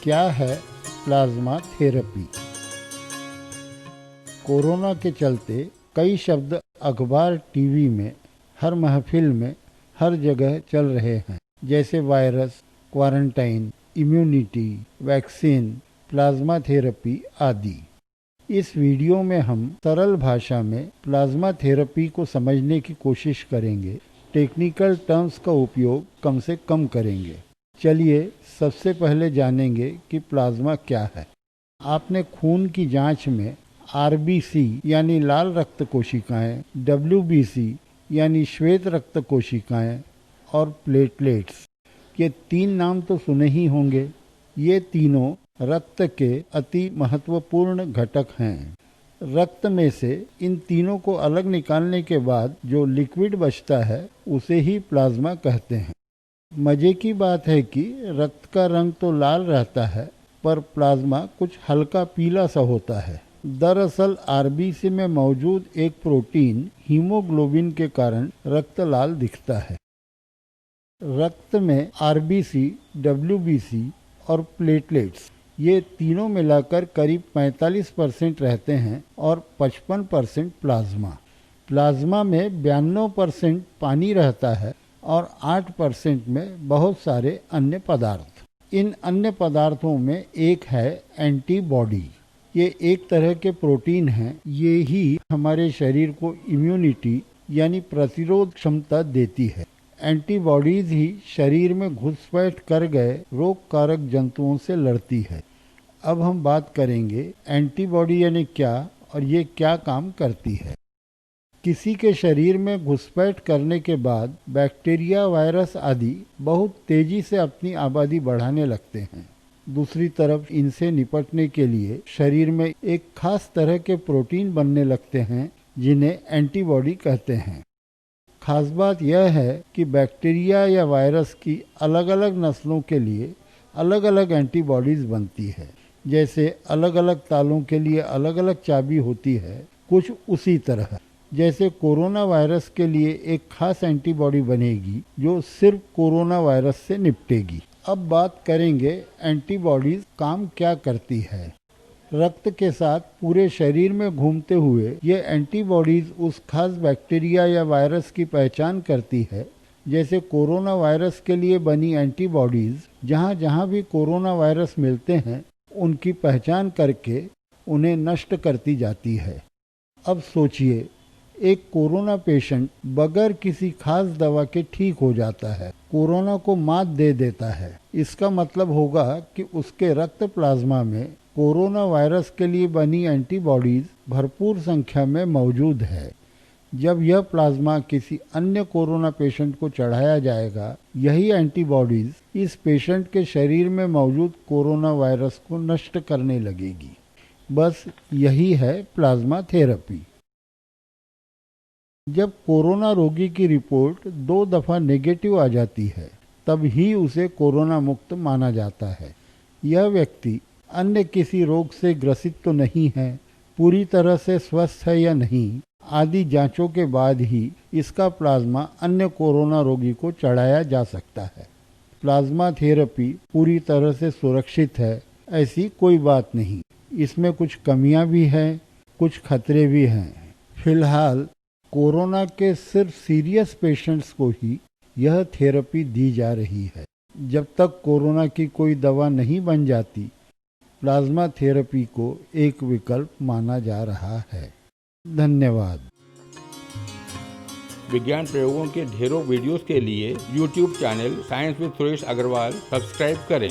क्या है plasma therapy? Corona के चलते कई शब्द अखबार, टीवी में, हर महफिल में, हर जगह चल रहे हैं, जैसे virus, quarantine, immunity, vaccine, plasma therapy आदि। इस वीडियो में हम सरल भाषा में प्लाज्मा थेरेपी को समझने की कोशिश करेंगे। टेक्निकल टर्म्स का उपयोग कम से कम करेंगे। चलिए सबसे पहले जानेंगे कि प्लाज्मा क्या है। आपने खून की जांच में आरबीसी यानी लाल रक्त कोशिकाएं, डब्ल्यूबीसी यानी श्वेत रक्त कोशिकाएं और प्लेटलेट्स, ये 3 नाम तो सुने ही होंगे। ये तीनों रक्त के अति महत्वपूर्ण घटक हैं। रक्त में से इन तीनों को अलग निकालने के बाद जो लिक्विड बचता है उसे ही प्लाज्मा कहते हैं। मजे की बात है कि रक्त का रंग तो लाल रहता है, पर प्लाज्मा कुछ हल्का पीला सा होता है। दरअसल आरबीसी में मौजूद एक प्रोटीन हीमोग्लोबिन के कारण रक्त लाल दिखता है। रक्त में आरबीसी, डब्ल्यूबीसी और प्लेटलेट्स, ये तीनों मिलाकर करीब 45% रहते हैं और 55% प्लाज्मा। प्लाज्मा में 92% पानी रहता है और 8% में बहुत सारे अन्य पदार्थ। इन अन्य पदार्थों में एक है एंटीबॉडी। ये एक तरह के प्रोटीन हैं। ये ही हमारे शरीर को इम्यूनिटी यानी प्रतिरोध क्षमता देती है। एंटीबॉडीज ही शरीर में घुसपैठ कर गए रोग कारक जंतुओं से लड़ती है। अब हम बात करेंगे एंटीबॉडी यानी क्या और ये क्या काम करती है। किसी के शरीर में घुसपैठ करने के बाद बैक्टीरिया, वायरस आदि बहुत तेजी से अपनी आबादी बढ़ाने लगते हैं। दूसरी तरफ इनसे निपटने के लिए शरीर में एक खास तरह के प्रोटीन बनने लगते हैं जिन्हें एंटीबॉडी कहते हैं। खास बात यह है कि बैक्टीरिया या वायरस की अलग अलग नस्लों के लिए अलग अलग एंटीबॉडीज बनती है। जैसे अलग अलग तालों के लिए अलग अलग चाबी होती है, कुछ उसी तरह जैसे कोरोना वायरस के लिए एक खास एंटीबॉडी बनेगी जो सिर्फ कोरोना वायरस से निपटेगी। अब बात करेंगे एंटीबॉडीज काम क्या करती है। रक्त के साथ पूरे शरीर में घूमते हुए ये एंटीबॉडीज उस खास बैक्टीरिया या वायरस की पहचान करती है। जैसे कोरोना वायरस के लिए बनी एंटीबॉडीज जहाँ जहाँ भी कोरोना वायरस मिलते हैं उनकी पहचान करके उन्हें नष्ट करती जाती है। अब सोचिए, एक कोरोना पेशेंट बगैर किसी खास दवा के ठीक हो जाता है, कोरोना को मात दे देता है। इसका मतलब होगा कि उसके रक्त प्लाज्मा में कोरोना वायरस के लिए बनी एंटीबॉडीज भरपूर संख्या में मौजूद है। जब यह प्लाज्मा किसी अन्य कोरोना पेशेंट को चढ़ाया जाएगा, यही एंटीबॉडीज इस पेशेंट के शरीर में मौजूद कोरोना वायरस को नष्ट करने लगेगी। बस यही है प्लाज्मा थेरेपी। जब कोरोना रोगी की रिपोर्ट 2 दफा नेगेटिव आ जाती है, तब ही उसे कोरोना मुक्त माना जाता है। यह व्यक्ति अन्य किसी रोग से ग्रसित तो नहीं है, पूरी तरह से स्वस्थ है या नहीं आदि जांचों के बाद ही इसका प्लाज्मा अन्य कोरोना रोगी को चढ़ाया जा सकता है। प्लाज्मा थेरेपी पूरी तरह से सुरक्षित है, ऐसी कोई बात नहीं। इसमें कुछ कमियां भी हैं, कुछ खतरे भी हैं। फिलहाल कोरोना के सिर्फ सीरियस पेशेंट्स को ही यह थेरेपी दी जा रही है। जब तक कोरोना की कोई दवा नहीं बन जाती, प्लाज्मा थेरेपी को एक विकल्प माना जा रहा है। धन्यवाद। विज्ञान प्रयोगों के ढेरों वीडियोस के लिए YouTube channel science with Suresh Agarwal subscribe करें।